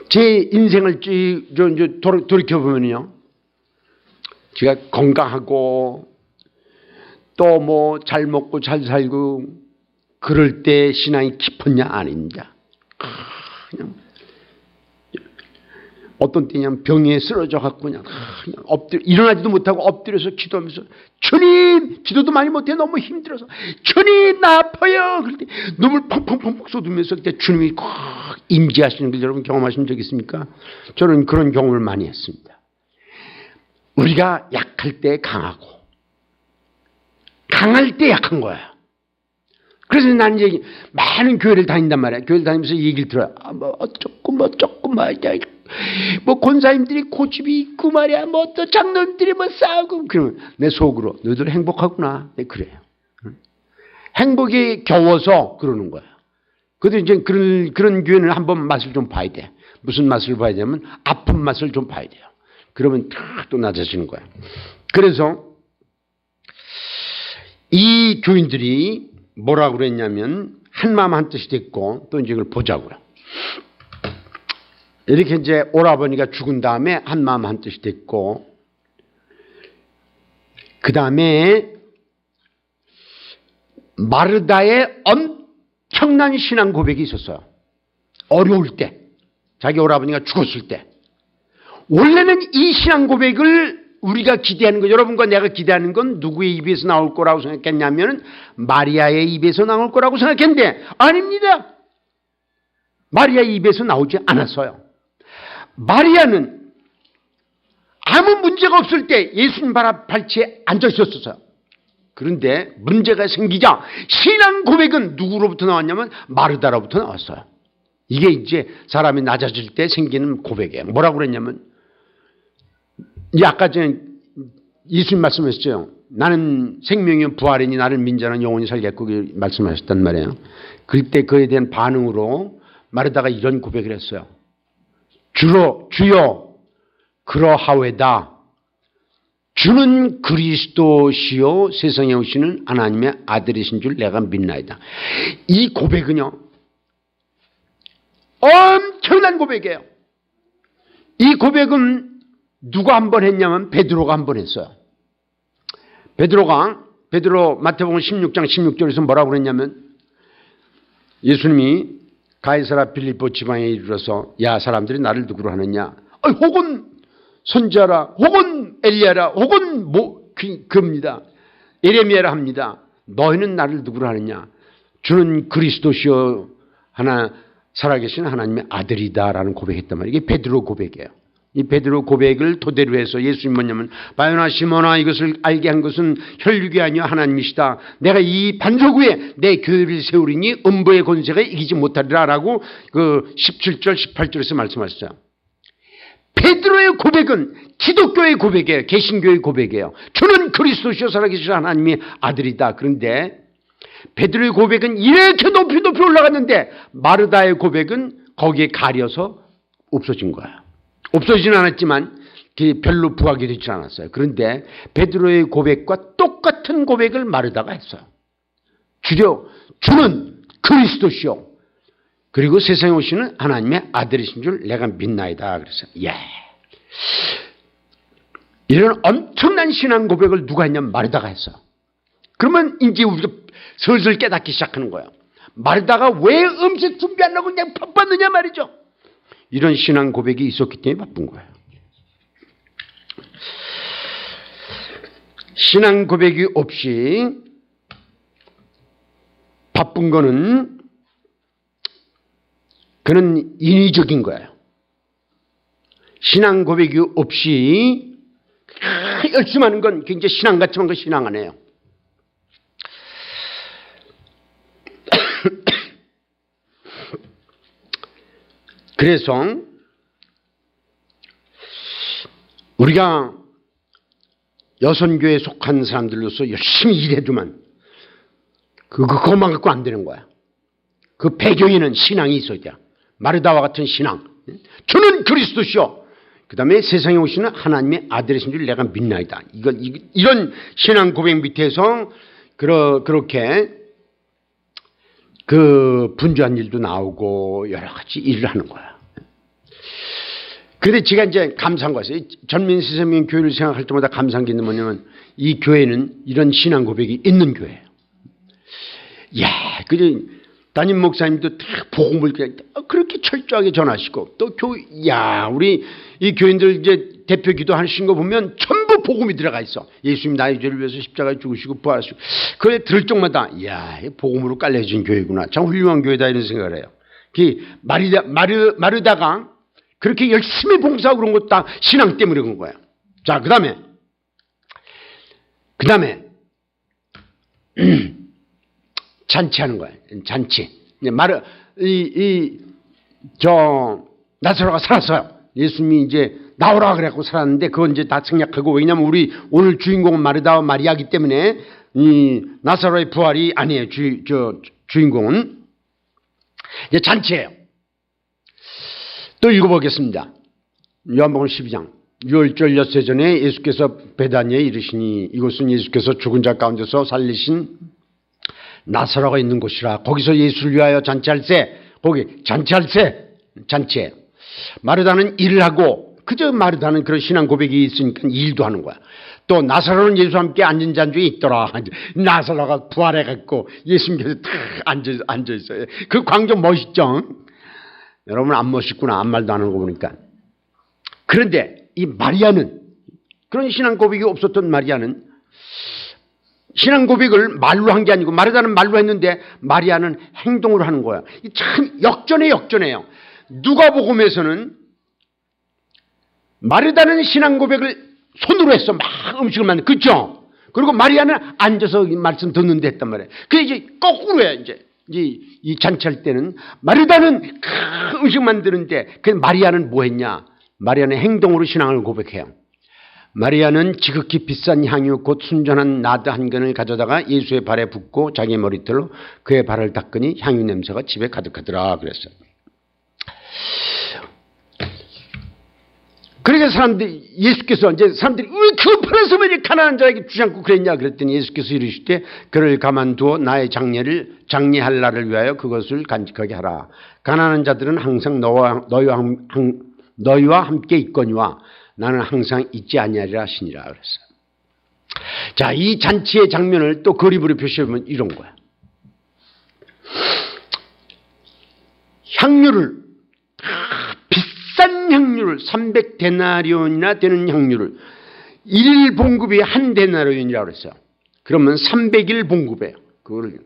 제 인생을 돌이켜보면요. 제가 건강하고 또 뭐 잘 먹고 잘 살고 그럴 때 신앙이 깊었냐? 아닙니다. 그냥 어떤 때냐면 병에 쓰러져 갖고 그냥 엎드려 일어나지도 못하고 엎드려서 기도하면서 주님 기도도 많이 못해 너무 힘들어서 주님 나 아파요. 그럴 때 눈물 펑펑펑펑 쏟으면서 그때 주님이 꼭 임재하시는 걸 여러분 경험하신 적 있습니까? 저는 그런 경험을 많이 했습니다. 우리가 약할 때 강하고 강할 때 약한 거야. 그래서 나는 이제 많은 교회를 다닌단 말이야. 교회를 다니면서 얘기를 들어요. 뭐 어쩌고 뭐 권사님들이 고집이 있고 말이야. 뭐 또 장로님들이 뭐 싸우고 그러면 내 속으로 너희들 행복하구나. 네, 그래요. 행복이 겨워서 그러는 거야. 그런데 이제 그런 교회는 한번 맛을 좀 봐야 돼. 무슨 맛을 봐야 되냐면 아픈 맛을 좀 봐야 돼요. 그러면 또 낮아지는 거야. 그래서 이 교인들이 뭐라고 그랬냐면 한마음 한뜻이 됐고 또 이제 이걸 보자고요. 이렇게 이제 오라버니가 죽은 다음에 한마음 한뜻이 됐고 그 다음에 마르다의 엄청난 신앙 고백이 있었어요. 어려울 때, 자기 오라버니가 죽었을 때. 원래는 이 신앙 고백을 우리가 기대하는 것, 여러분과 내가 기대하는 건 누구의 입에서 나올 거라고 생각했냐면 마리아의 입에서 나올 거라고 생각했는데 아닙니다. 마리아의 입에서 나오지 않았어요. 마리아는 아무 문제가 없을 때 예수님 발 앞 발치에 앉아 있었어요. 그런데 문제가 생기자 신앙 고백은 누구로부터 나왔냐면 마르다로부터 나왔어요. 이게 이제 사람이 낮아질 때 생기는 고백이에요. 뭐라고 그랬냐면 아까 전에 예수님 말씀하셨죠. 나는 생명이요 부활이니 나를 민자는 영원히 살겠고 말씀하셨단 말이에요. 그때 그에 대한 반응으로 마르다가 이런 고백을 했어요. 주여 그러하외다. 주는 그리스도시요 세상에 오시는 하나님의 아들이신 줄 내가 믿나이다. 이 고백은요 엄청난 고백이에요. 이 고백은 누가 한 번 했냐면 베드로가 한 번 했어요. 베드로 마태복음 16장 16절에서 뭐라고 그랬냐면 예수님이 가이사라 빌립보 지방에 이르러서 야 사람들이 나를 누구로 하느냐 혹은 선지자라 혹은 엘리야라 혹은 그입니다. 예레미야라 합니다. 너희는 나를 누구로 하느냐 주는 그리스도시요 하나 살아계신 하나님의 아들이다라는 고백했단 말이에요. 이게 베드로 고백이에요. 이 베드로 고백을 토대로 해서 예수님 뭐냐면 바요나 시몬아 이것을 알게 한 것은 혈육이 아니요 하나님이시다. 내가 이 반석 위에 내 교회를 세우리니 음부의 권세가 이기지 못하리라 라고 그 17절 18절에서 말씀하셨어요. 베드로의 고백은 기독교의 고백이에요. 개신교의 고백이에요. 주는 그리스도시요 살아계신 하나님의 아들이다. 그런데 베드로의 고백은 이렇게 높이 올라갔는데 마르다의 고백은 거기에 가려서 없어진 거야. 없어지진 않았지만 별로 부각이 되지 않았어요. 그런데 베드로의 고백과 똑같은 고백을 마르다가 했어요. 주는 그리스도시요 그리고 세상에 오시는 하나님의 아들이신 줄 내가 믿나이다. 그랬어요. 이런 엄청난 신앙 고백을 누가 했냐면 마르다가 했어요. 그러면 이제 우리가 슬슬 깨닫기 시작하는 거예요. 마르다가 왜 음식 준비하려고 그냥 바빴느냐 말이죠. 이런 신앙 고백이 있었기 때문에 바쁜 거예요. 신앙 고백이 없이 바쁜 거는 그는 인위적인 거예요. 신앙 고백이 없이 열심히 하는 건 굉장히 신앙 같지만 그 신앙 아니에요. 그래서 우리가 여선교회에 속한 사람들로서 열심히 일해도만 그것만 갖고 안 되는 거야. 그 배경에는 신앙이 있어야 돼. 마르다와 같은 신앙. 주는 그리스도시요. 그 다음에 세상에 오시는 하나님의 아들이신 줄 내가 믿나이다. 이런 신앙 고백 밑에서 그렇게 그 분주한 일도 나오고 여러 가지 일을 하는 거야. 그런데 제가 이제 감사한 거였어요. 전민세상명 교회를 생각할 때마다 감사한 게 있는 뭐냐면 이 교회는 이런 신앙 고백이 있는 교회예요. 그래 담임 목사님도 다 복음을 그렇게 철저하게 전하시고 또 우리 이 교인들 이제 대표 기도하신 거 보면 전부 복음이 들어가 있어. 예수님 나의 죄를 위해서 십자가에 죽으시고 부활하시고 그래 들을 적마다 복음으로 깔려진 교회구나. 참 훌륭한 교회다 이런 생각을 해요. 마르다가 그렇게 열심히 봉사하고 그런 것도 다 신앙 때문에 그런 거예요. 자, 그 다음에 잔치하는 거예요. 잔치. 나사로가 살았어요. 예수님이 이제 나오라 그래갖고 살았는데 그건 이제 다 생략하고 왜냐면 우리 오늘 주인공은 마르다와 마리아이기 때문에 이 나사로의 부활이 아니에요. 주인공은 이제 잔치예요. 또 읽어보겠습니다. 요한복음 12장. 유월절 엿새 전에 예수께서 베다니에 이르시니 이곳은 예수께서 죽은 자 가운데서 살리신 나사로가 있는 곳이라. 거기서 예수를 위하여 잔치할세. 거기 잔치할세. 잔치에 마르다는 일을 하고, 그저 마르다는 그런 신앙 고백이 있으니까 일도 하는 거야. 또 나사로는 예수와 함께 앉은 잔 중에 있더라. 나사로가 부활해갖고 예수님께서 탁 앉아있어요. 그 광경 멋있죠? 여러분 안 멋있구나. 아무 말도 안 하는 거 보니까. 그런데 이 마리아는, 그런 신앙 고백이 없었던 마리아는 신앙 고백을 말로 한 게 아니고, 마르다는 말로 했는데 마리아는 행동으로 하는 거야. 참 역전해요. 누가복음에서는 마르다는 신앙 고백을 손으로 했어. 막 음식을 만들, 그렇죠? 그리고 마리아는 앉아서 말씀 듣는데 했단 말이에요. 그게 이제 거꾸로 해. 이제 이 잔치할 때는 마르다는 음식 만드는데, 그 마리아는 뭐 했냐? 마리아는 행동으로 신앙을 고백해요. 마리아는 지극히 비싼 향유 곧 순전한 나드 한 근을 가져다가 예수의 발에 붓고 자기 머리털로 그의 발을 닦으니 향유 냄새가 집에 가득하더라 그랬어요. 그러니까 예수께서 이제 사람들이 왜 그 편에서 왜 가난한 자에게 주지 않고 그랬냐 그랬더니 예수께서 이르시되 그를 가만두어 나의 장례할 날을 위하여 그것을 간직하게 하라. 가난한 자들은 항상 너희와 함께 있거니와 나는 항상 있지 아니하리라 하시니라 그랬어요. 자, 이 잔치의 장면을 또 그림으로 표시하면 이런 거야. 향유를, 비싼 향유를, 300데나리온이나 되는 향유를, 1일 봉급이 한 데나리온이라고 그랬어요. 그러면 300일 봉급이에요. 그걸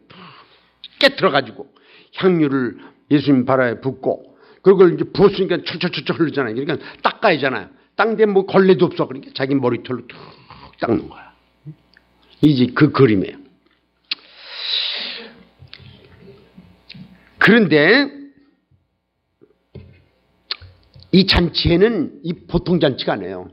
깨트려가지고 향유를 예수님 발에 붓고, 그걸 이제 부었으니까 철철철철 흐르잖아요. 그러니까 닦아야 하잖아요. 닦는데 뭐 걸레도 없어. 그러니까 자기 머리털로 툭 닦는 거야. 이제 그 그림이에요. 그런데 이 잔치에는 이 보통 잔치가 아니에요.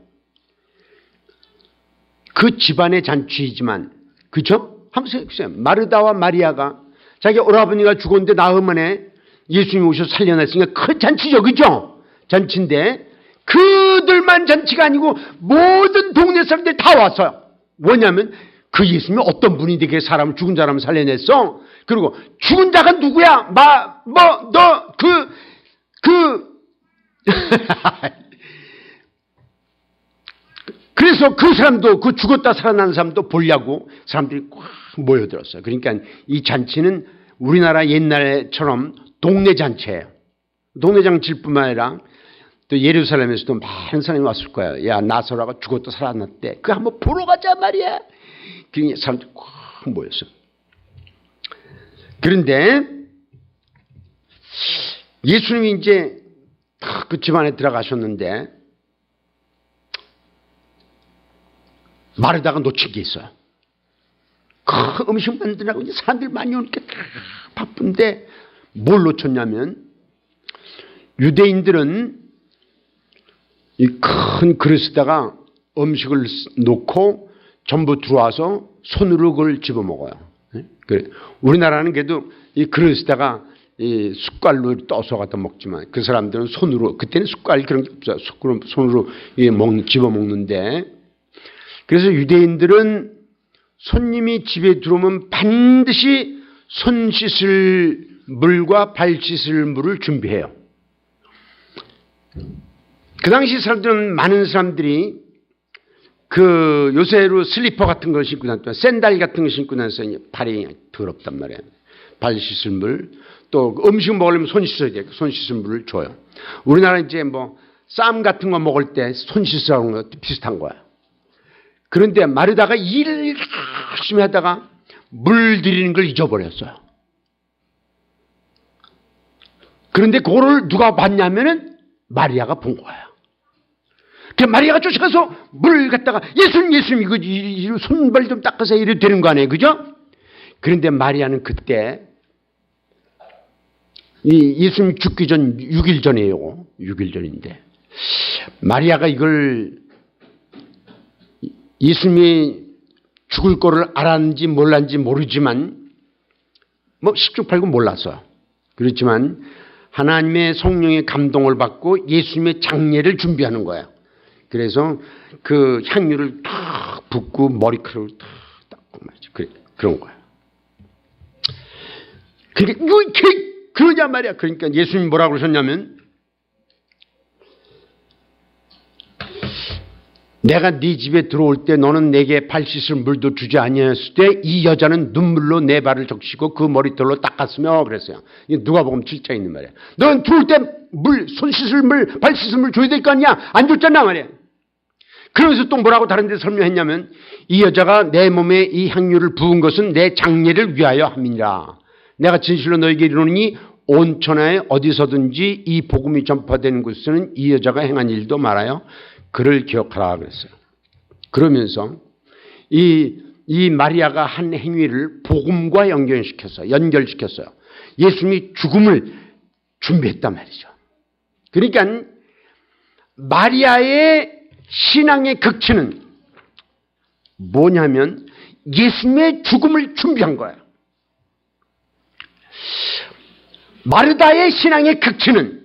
그 집안의 잔치이지만, 그렇죠? 한번 생각해보세요. 마르다와 마리아가 자기 오라버니가 죽었는데 나흘 만에 예수님이 오셔서 살려냈으니까 큰 잔치죠. 그렇죠? 잔치인데 그들만 잔치가 아니고 모든 동네 사람들이 다 왔어요. 뭐냐면 그 예수님이 어떤 분이 되게 죽은 사람을 살려냈어? 그리고 죽은 자가 누구야? 그래서 그 사람도, 그 죽었다 살아난 사람도 보려고 사람들이 꽉 모여들었어요. 그러니까 이 잔치는 우리나라 옛날처럼 동네 잔치예요. 동네 잔치일 뿐만 아니라 또 예루살렘에서도 많은 사람이 왔을 거예요. 야, 나사로가 죽었다 살아났대. 그거 한번 보러 가자 말이야. 그러니까 사람들이 꽉 모였어요. 그런데 예수님이 이제 그 집안에 들어가셨는데 마르다가 놓친 게 있어요. 그 음식 만드느라고 이제 사람들 많이 오니까 바쁜데 뭘 놓쳤냐면, 유대인들은 이 큰 그릇에다가 음식을 놓고 전부 들어와서 손으로 그걸 집어먹어요. 우리나라는 그래도 이 그릇에다가 이 숟갈로 떠서 갖다 먹지만 그 사람들은 손으로, 그때는 숟갈 그런 게 없어요. 손으로 집어먹는데, 그래서 유대인들은 손님이 집에 들어오면 반드시 손 씻을 물과 발 씻을 물을 준비해요. 그 당시 사람들은, 많은 사람들이 그 요새로 슬리퍼 같은 걸 신고 다녔던, 샌들 같은 걸 신고 다녀서 발이 더럽단 말이에요. 발 씻을 물, 또 음식 먹으려면 손 씻어야 돼요. 손 씻을 물을 줘요. 우리나라 이제 뭐 쌈 같은 거 먹을 때 손 씻으라는 것도 비슷한 거야. 그런데 마르다가 일을 열심히 하다가 물 드리는 걸 잊어버렸어요. 그런데 그거를 누가 봤냐면은 마리아가 본 거예요. 그 마리아가 쫓아가서 물 갖다가 예수님 이거 손발 좀 닦으세요 이래도 되는 거 아니에요, 그죠? 그런데 마리아는 그때 이 예수님 죽기 전 6일 전이에요. 6일 전인데 마리아가 이걸 예수님이 죽을 거를 알았는지 몰랐는지 모르지만 뭐 십중팔구 몰랐어요. 그렇지만 하나님의 성령의 감동을 받고 예수님의 장례를 준비하는 거예요. 그래서 그 향유를 탁 붓고 머리카락을 탁 닦고 말이죠. 그런 거예요. 그러니까 그러냐 말이야. 그러니까 예수님 뭐라고 그러셨냐면, 내가 네 집에 들어올 때 너는 내게 발 씻을 물도 주지 아니하였을 때 이 여자는 눈물로 내 발을 적시고 그 머리털로 닦았으며 그랬어요. 누가복음 7장에 있는 말이야. 너는 들어올 때 손 씻을 물, 발 씻을 물 줘야 될 거 아니야? 안 줬잖아 말이야. 그러면서 또 뭐라고 다른 데 설명했냐면, 이 여자가 내 몸에 이 향유를 부은 것은 내 장례를 위하여 함이니라. 내가 진실로 너에게 이르노니 온 천하에 어디서든지 이 복음이 전파되는 곳에서는 이 여자가 행한 일도 말하여 그를 기억하라 그랬어요. 그러면서 이 마리아가 한 행위를 복음과 연결시켰어요. 예수님이 죽음을 준비했단 말이죠. 그러니까 마리아의 신앙의 극치는 뭐냐면 예수님의 죽음을 준비한 거예요. 마르다의 신앙의 극치는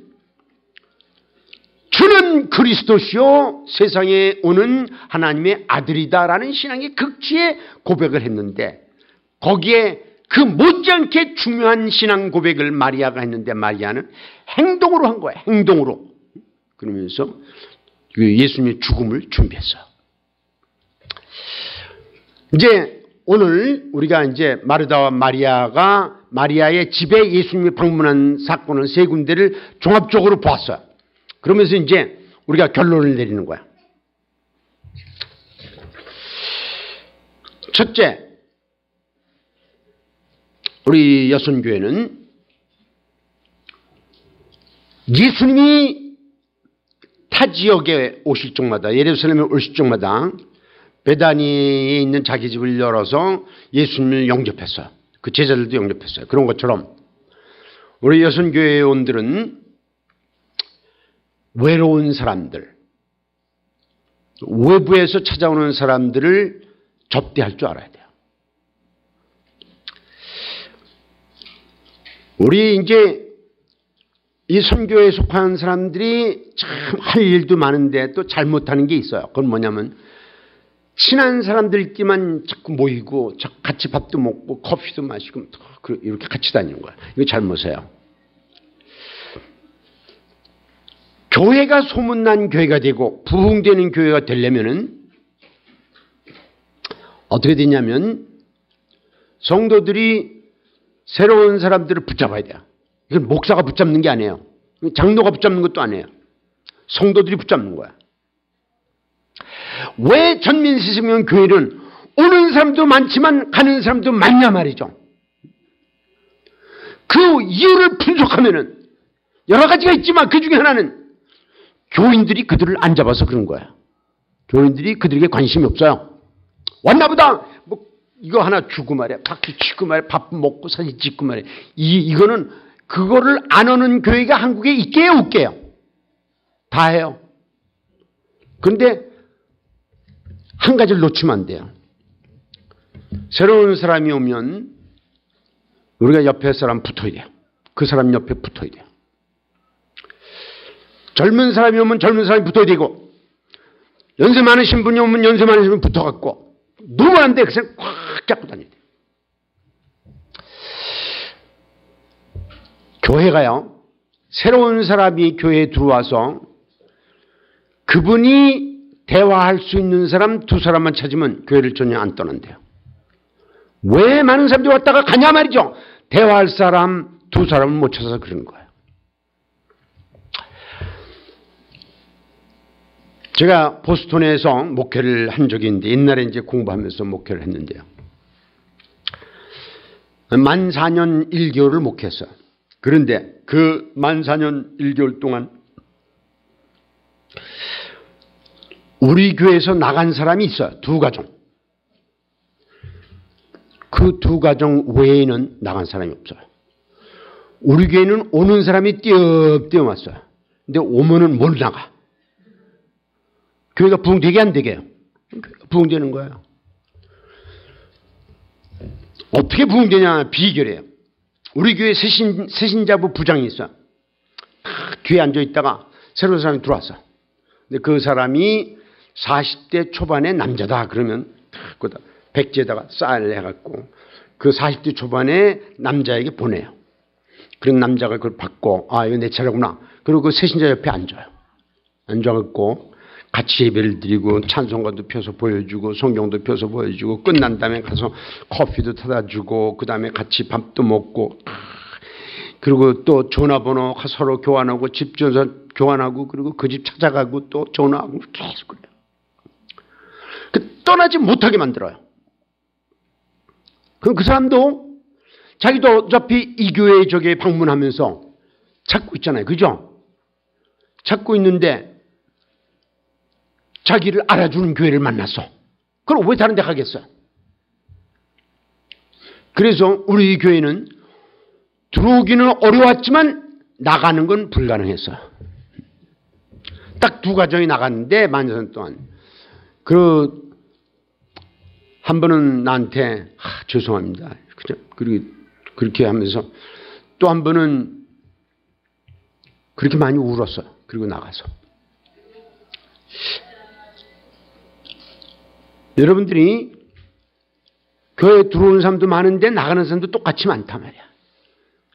주는 그리스도시요 세상에 오는 하나님의 아들이다라는 신앙의 극치에 고백을 했는데, 거기에 그 못지않게 중요한 신앙 고백을 마리아가 했는데, 마리아는 행동으로 한 거예요. 행동으로. 그러면서 예수님의 죽음을 준비했어요. 이제 오늘 우리가 이제 마르다와 마리아가 마리아의 집에 예수님이 방문한 사건을 세 군데를 종합적으로 보았어요. 그러면서 이제 우리가 결론을 내리는 거야. 첫째, 우리 여선교회는 예수님이 타 지역에 오실 적마다, 예루살렘에 오실 적마다 베다니에 있는 자기 집을 열어서 예수님을 영접했어요. 그 제자들도 영접했어요. 그런 것처럼 우리 여선교회원들은 외로운 사람들, 외부에서 찾아오는 사람들을 접대할 줄 알아야 돼요. 우리 이제 이 선교에 속한 사람들이 참 할 일도 많은데 또 잘못하는 게 있어요. 그건 뭐냐면, 친한 사람들끼리만 자꾸 모이고 같이 밥도 먹고 커피도 마시고 이렇게 같이 다니는 거야. 이거 잘못해요. 교회가 소문난 교회가 되고 부흥되는 교회가 되려면은 어떻게 되냐면, 성도들이 새로운 사람들을 붙잡아야 돼요. 이건 목사가 붙잡는 게 아니에요. 장로가 붙잡는 것도 아니에요. 성도들이 붙잡는 거야. 왜 전민시스명 교회는 오는 사람도 많지만 가는 사람도 많냐 말이죠. 그 이유를 분석하면은 여러 가지가 있지만 그 중에 하나는 교인들이 그들을 안 잡아서 그런 거야. 교인들이 그들에게 관심이 없어요. 왔나보다 뭐 이거 하나 주고 말이야, 박수 치고 말이야, 밥 먹고 사진 찍고 말이야. 이거는 그거를 안 오는 교회가 한국에 있게요, 없게요? 다 해요. 그런데 한 가지를 놓치면 안 돼요. 새로운 사람이 오면 우리가 옆에 사람 붙어야 돼요. 그 사람 옆에 붙어야 돼요. 젊은 사람이 오면 젊은 사람이 붙어야 되고, 연세 많으신 분이 오면 연세 많으신 분이 붙어갖고, 누구면 안 돼. 그 사람 꽉 잡고 다녀야 돼요. 교회가요, 새로운 사람이 교회에 들어와서 그분이 대화할 수 있는 사람 두 사람만 찾으면 교회를 전혀 안 떠난대요. 왜 많은 사람들이 왔다가 가냐 말이죠. 대화할 사람 두 사람을 못 찾아서 그런 거예요. 제가 보스턴에서 목회를 한 적이 있는데, 옛날에 이제 공부하면서 목회를 했는데요. 만 4년 1개월을 목회했어요. 그런데 그 만 4년 1개월 동안 우리 교회에서 나간 사람이 있어요. 두 가정. 그 두 가정 외에는 나간 사람이 없어요. 우리 교회는 오는 사람이 띄엄띄엄 왔어요. 근데 오면은 못 나가. 교회가 부흥되게 안 되게요. 부흥되는 거예요. 어떻게 부흥되냐 비결이에요. 우리 교회 새신자부 부장이 있어요. 뒤에 앉아있다가 새로운 사람이 들어왔어. 근데 그 사람이 40대 초반의 남자다 그러면 거기다 백지에다가 쌀을 해갖고 그 40대 초반의 남자에게 보내요. 그런 남자가 그걸 받고 아 이거 내 차례구나. 그리고 그 세신자 옆에 앉아요. 앉아갖고 같이 예배를 드리고 찬송가도 펴서 보여주고 성경도 펴서 보여주고 끝난 다음에 가서 커피도 타다 주고 그 다음에 같이 밥도 먹고 그리고 또 전화번호 서로 교환하고 집 주소 교환하고 그리고 그 집 찾아가고 또 전화하고 계속 그래요. 떠나지 못하게 만들어요. 그럼 그 사람도 자기도 어차피 이 교회 저기에 방문하면서 찾고 있잖아요. 그죠? 찾고 있는데 자기를 알아주는 교회를 만났어. 그럼 왜 다른 데 가겠어요? 그래서 우리 교회는 들어오기는 어려웠지만 나가는 건 불가능했어요. 딱 두 가정이 나갔는데 만년 동안 한 번은 나한테 죄송합니다. 그죠? 그리고 그렇게 하면서 또 한 번은 그렇게 많이 울었어요. 그리고 나가서. 여러분들이 교회에 들어오는 사람도 많은데 나가는 사람도 똑같이 많단 말이야.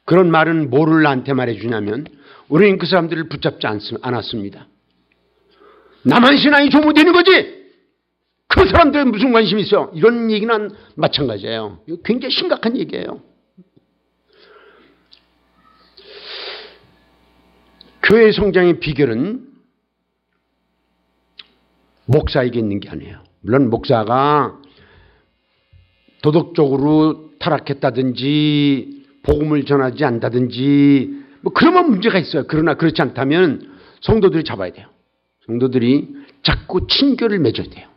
그런 말은 뭐를 나한테 말해주냐면 우리는 그 사람들을 붙잡지 않았습니다. 나만 신앙이 소모되는 거지 그 사람들은 무슨 관심이 있어. 이런 얘기는 마찬가지예요. 이거 굉장히 심각한 얘기예요. 교회 성장의 비결은 목사에게 있는 게 아니에요. 물론 목사가 도덕적으로 타락했다든지 복음을 전하지 않다든지 뭐 그러면 문제가 있어요. 그러나 그렇지 않다면 성도들이 잡아야 돼요. 성도들이 자꾸 친교를 맺어야 돼요.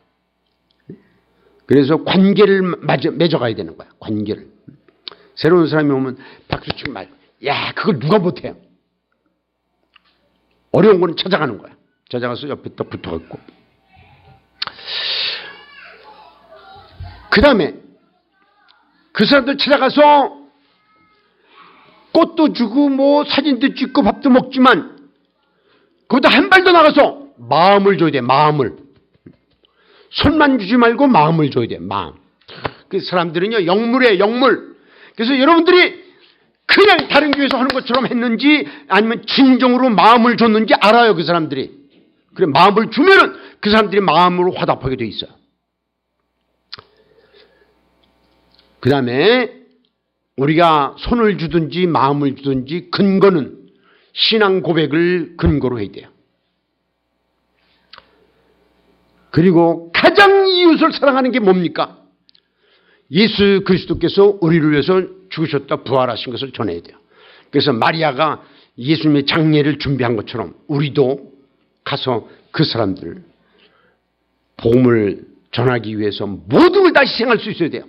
그래서 관계를 맺어가야 되는 거야. 관계를. 새로운 사람이 오면 박수 치고 말고 야 그걸 누가 못해요. 어려운 거는 찾아가는 거야. 찾아가서 옆에 딱 붙어갖고 그 다음에 그 사람들 찾아가서 꽃도 주고 뭐 사진도 찍고 밥도 먹지만 거기다 한 발 더 나가서 마음을 줘야 돼. 마음을. 손만 주지 말고 마음을 줘야 돼. 마음. 그 사람들은요 영물이에요. 영물. 그래서 여러분들이 그냥 다른 교회에서 하는 것처럼 했는지 아니면 진정으로 마음을 줬는지 알아요. 그 사람들이. 그래 마음을 주면은 그 사람들이 마음으로 화답하게 돼 있어요. 그 다음에 우리가 손을 주든지 마음을 주든지 근거는 신앙 고백을 근거로 해야 돼요. 그리고 가장 이웃을 사랑하는 게 뭡니까? 예수 그리스도께서 우리를 위해서 죽으셨다 부활하신 것을 전해야 돼요. 그래서 마리아가 예수님의 장례를 준비한 것처럼 우리도 가서 그 사람들 복음을 전하기 위해서 모든 걸 다 희생할 수 있어야 돼요.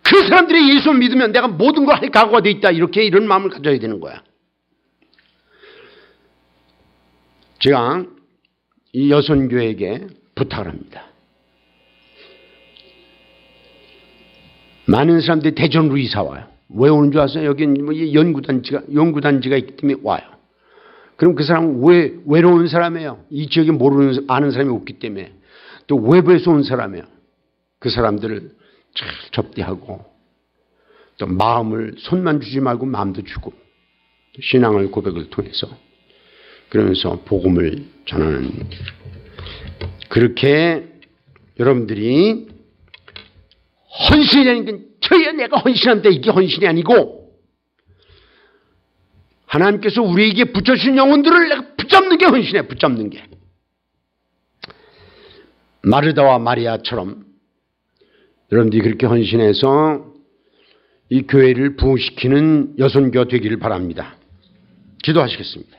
그 사람들이 예수를 믿으면 내가 모든 걸 할 각오가 돼 있다. 이런 마음을 가져야 되는 거야. 제가 이 여선교회에게 부탁을 합니다. 많은 사람들이 대전으로 이사 와요. 왜 오는 줄 아세요? 여기는 뭐 연구단지가 있기 때문에 와요. 그럼 그 사람은 왜 외로운 사람이에요? 이 지역에 아는 사람이 없기 때문에. 또 외부에서 온 사람이에요. 그 사람들을 잘 접대하고 또 마음을 손만 주지 말고 마음도 주고 신앙을 고백을 통해서 그러면서 복음을 전하는 그렇게 여러분들이 헌신이라는 건 저야 내가 헌신한다 이게 헌신이 아니고 하나님께서 우리에게 붙여주신 영혼들을 내가 붙잡는 게 헌신이야. 붙잡는 게 마르다와 마리아처럼 여러분들이 그렇게 헌신해서 이 교회를 부흥시키는 여선교가 되기를 바랍니다. 기도하시겠습니다.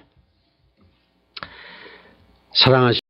사랑하시